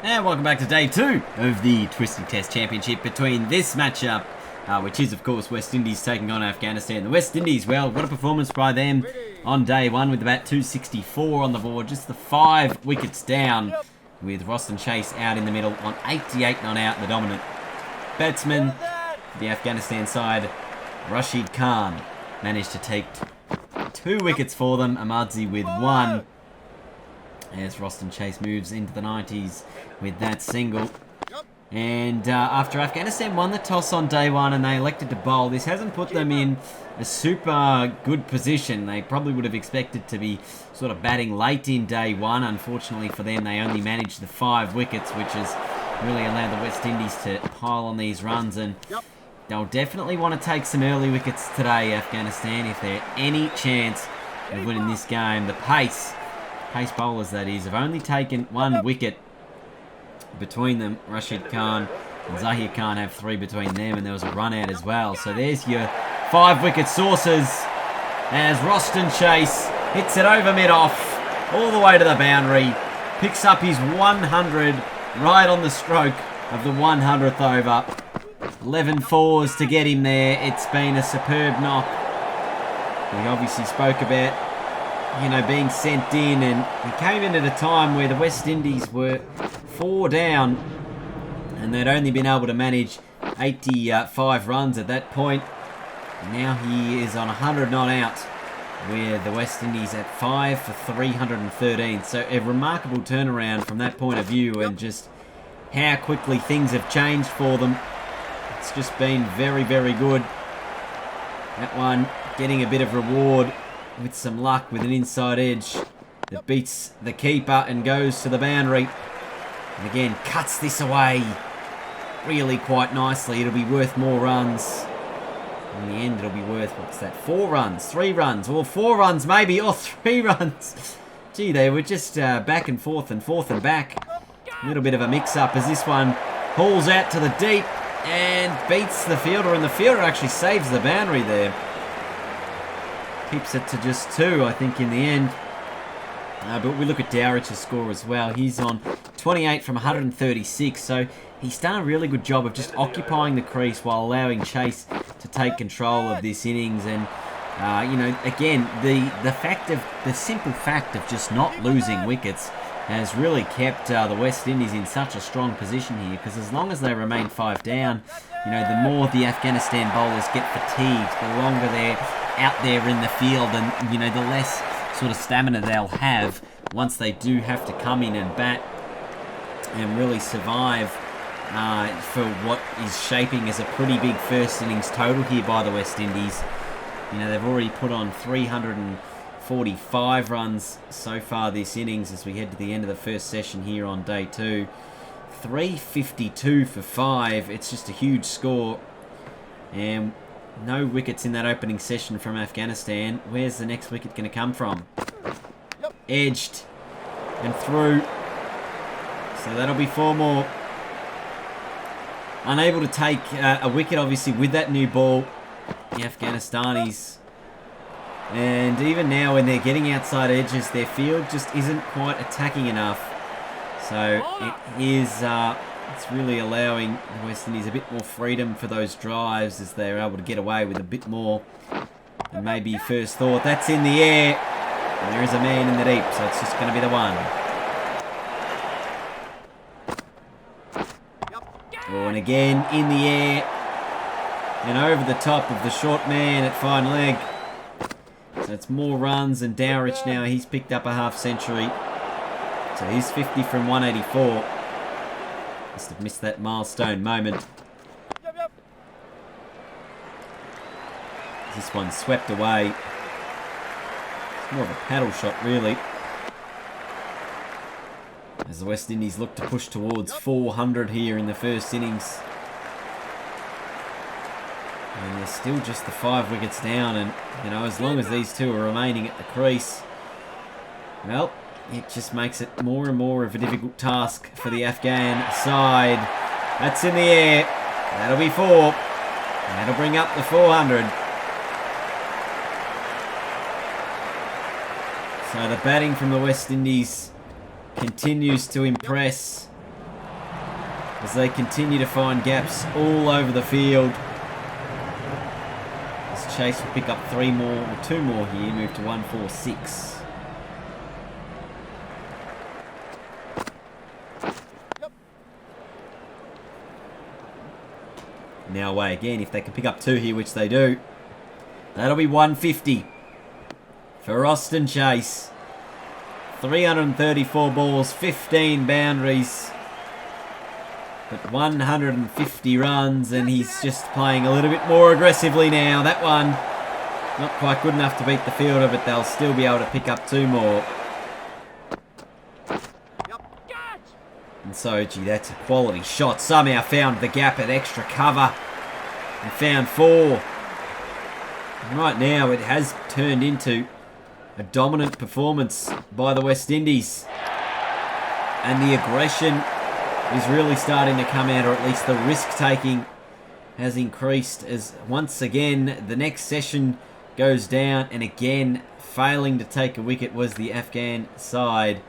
And welcome back to day 2 of the Twisting Test Championship between this matchup, which is of course West Indies taking on Afghanistan. The West Indies, well, what a performance by them on day 1 with about 264 on the board, just the 5 wickets down, with Roston Chase out in the middle on 88 not out, the dominant batsman. The Afghanistan side, Rashid Khan, managed to take 2 wickets for them, Ahmadzi with 1. As Roston Chase moves into the 90s with that single. And after Afghanistan won the toss on day 1 and they elected to bowl, this hasn't put them in a super good position. They probably would have expected to be sort of batting late in day 1. Unfortunately for them, they only managed the 5 wickets, which has really allowed the West Indies to pile on these runs. And they'll definitely want to take some early wickets today, Afghanistan, if they're any chance of winning this game. The pace bowlers, that is, have only taken 1 wicket between them. Rashid Khan and Zahir Khan have 3 between them, and there was a run out as well. So there's your 5 wicket sources as Roston Chase hits it over mid-off all the way to the boundary, picks up his 100 right on the stroke of the 100th over. 11 fours to get him there. It's been a superb knock. We obviously spoke about, you know, being sent in, and he came in at a time where the West Indies were 4 down and they'd only been able to manage 85 runs at that point. Now he is on 100 not out, with the West Indies at 5 for 313. So a remarkable turnaround from that point of view, and just how quickly things have changed for them. It's just been very, very good. That one getting a bit of reward with some luck, with an inside edge that beats the keeper and goes to the boundary. And again, cuts this away really quite nicely. It'll be worth more runs. In the end, it'll be worth, what's that, 4 runs, 3 runs, or 4 runs maybe, or 3 runs. Gee, they were just back and forth and back. A little bit of a mix-up as this one hauls out to the deep and beats the fielder, and the fielder actually saves the boundary there. Keeps it to just 2, I think, in the end. But we look at Dowrich's score as well. He's on 28 from 136, so he's done a really good job of just occupying the crease while allowing Chase to take control of this innings. And you know, again, the simple fact of just not losing wickets has really kept the West Indies in such a strong position here, because as long as they remain 5 down, you know, the more the Afghanistan bowlers get fatigued, the longer they're out there in the field, and, you know, the less sort of stamina they'll have once they do have to come in and bat and really survive for what is shaping as a pretty big first innings total here by the West Indies. You know, they've already put on 345 runs so far this innings as we head to the end of the first session here on day 2. 352 for 5. It's just a huge score. And no wickets in that opening session from Afghanistan. Where's the next wicket going to come from? Edged and through. So that'll be 4 more. Unable to take a wicket, obviously, with that new ball, the Afghanistanis. And even now, when they're getting outside edges, their field just isn't quite attacking enough. So it is... it's really allowing the West Indies a bit more freedom for those drives, as they're able to get away with a bit more than maybe first thought. That's in the air, and there is a man in the deep, so it's just going to be the 1. Oh, and again in the air, and over the top of the short man at fine leg. So it's more runs, and Dowrich now, he's picked up a half century. So he's 50 from 184. Must have missed that milestone moment. This one swept away. It's more of a paddle shot, really, as the West Indies look to push towards 400 here in the first innings. And they're still just the 5 wickets down, and, you know, as long as these 2 are remaining at the crease, well, it just makes it more and more of a difficult task for the Afghan side. That's in the air. That'll be 4. That'll bring up the 400. So the batting from the West Indies continues to impress. as they continue to find gaps all over the field. As Chase will pick up 2 more here, move to 1-4-6. Now away again, if they can pick up 2 here, which they do. That'll be 150 for Austin Chase. 334 balls, 15 boundaries, but 150 runs, and he's just playing a little bit more aggressively now. That one, not quite good enough to beat the fielder, but they'll still be able to pick up 2 more. And so, gee, that's a quality shot. Somehow found the gap at extra cover and found 4. And right now, it has turned into a dominant performance by the West Indies. And the aggression is really starting to come out, or at least the risk-taking has increased, as once again, the next session goes down, and again, failing to take a wicket was the Afghan side.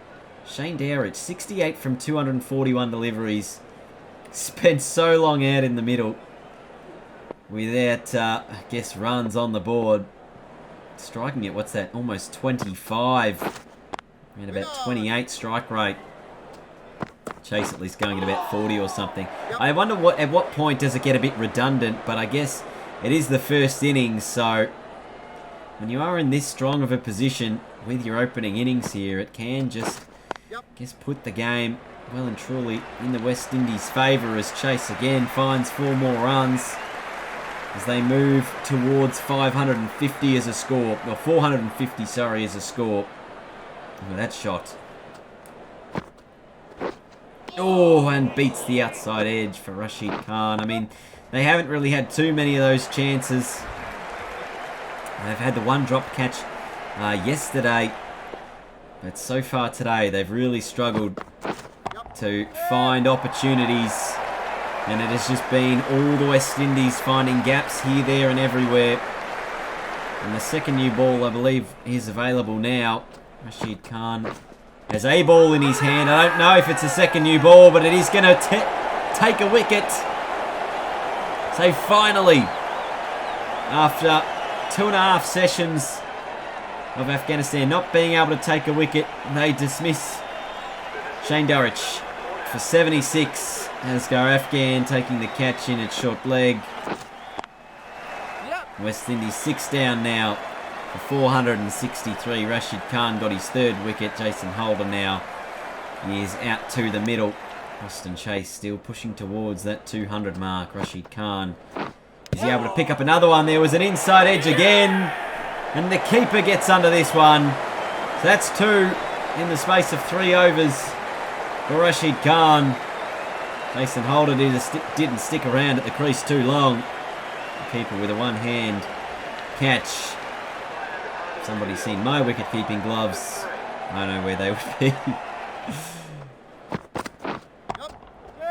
Shane Dowrich, 68 from 241 deliveries. Spent so long out in the middle without, I guess, runs on the board. Striking at, what's that, almost 25. And about 28 strike rate. Chase at least going at about 40 or something. I wonder at what point does it get a bit redundant, but I guess it is the first innings, so when you are in this strong of a position with your opening innings here, it can just, I guess, put the game well and truly in the West Indies' favour, as Chase again finds 4 more runs as they move towards 550 as a score, or 450, sorry, as a score. Look at that shot. Oh, and beats the outside edge for Rashid Khan. I mean, they haven't really had too many of those chances. They've had the 1 drop catch yesterday, but so far today they've really struggled to find opportunities, and it has just been all the West Indies finding gaps here, there and everywhere. And the second new ball, I believe, is available now. Rashid Khan has a ball in his hand. I don't know if it's a second new ball, but it is going to take a wicket. So finally, after 2.5 sessions of Afghanistan not being able to take a wicket, they dismiss Shane Dowrich for 76. Asghar Afghan taking the catch in at short leg. West Indies 6 down now for 463. Rashid Khan got his 3rd wicket. Jason Holder now is out to the middle. Austin Chase still pushing towards that 200 mark. Rashid Khan, is he able to pick up another one? There was an inside edge again, and the keeper gets under this one. So that's 2 in the space of 3 overs for Rashid Khan. Jason Holder didn't stick around at the crease too long. The keeper with a one-hand catch. If somebody's seen my wicket-keeping gloves, I don't know where they would be.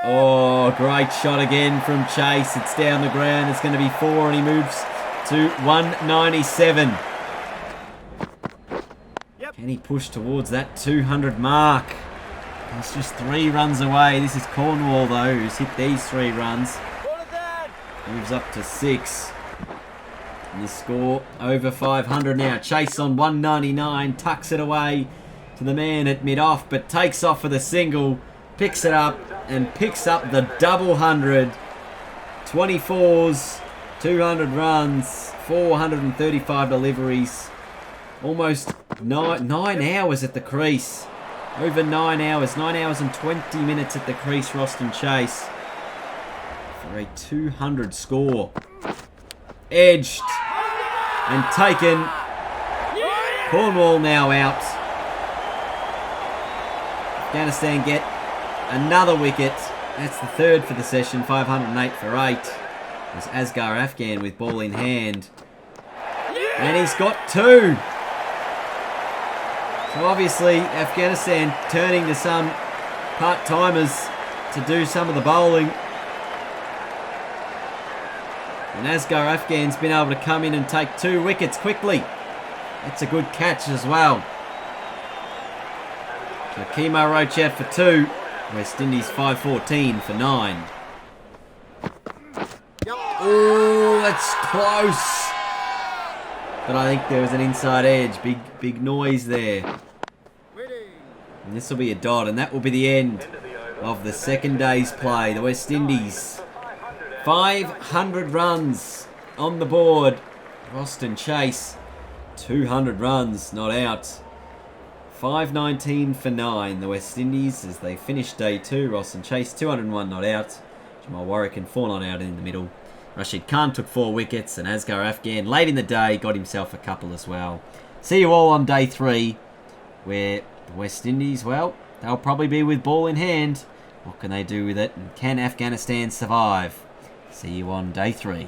Oh, great shot again from Chase. It's down the ground. It's going to be 4, and he moves to 197. Can he push towards that 200 mark? It's just 3 runs away. This is Cornwall, though, who's hit these 3 runs. Moves up to 6. And the score over 500 now. Chase on 199. Tucks it away to the man at mid-off, but takes off for the single. Picks it up and picks up the double 100. 24s, 200 runs, 435 deliveries. Almost 9 hours at the crease. Over 9 hours. 9 hours and 20 minutes at the crease, Austin Chase. For a 200 score. Edged and taken. Cornwall now out. Afghanistan get another wicket. That's the 3rd for the session. 508 for 8. There's Asghar Afghan with ball in hand. And he's got 2. So obviously Afghanistan turning to some part-timers to do some of the bowling. And Asghar Afghan's been able to come in and take 2 wickets quickly. That's a good catch as well. So Kemo Roach out for 2. West Indies 5-14 for 9. Oh, that's close. But I think there was an inside edge. Big noise there. And this will be a dot, and that will be the end of the second day's play. The West Indies, 500 runs on the board. Rost and Chase, 200 runs, not out. 519 for 9, the West Indies, as they finish day 2. Ross and Chase, 201 not out. Jamal Warwick and 4 not out in the middle. Rashid Khan took 4 wickets, and Asghar Afghan late in the day got himself a couple as well. See you all on day 3, where the West Indies, well, they'll probably be with ball in hand. What can they do with it? And can Afghanistan survive? See you on day 3.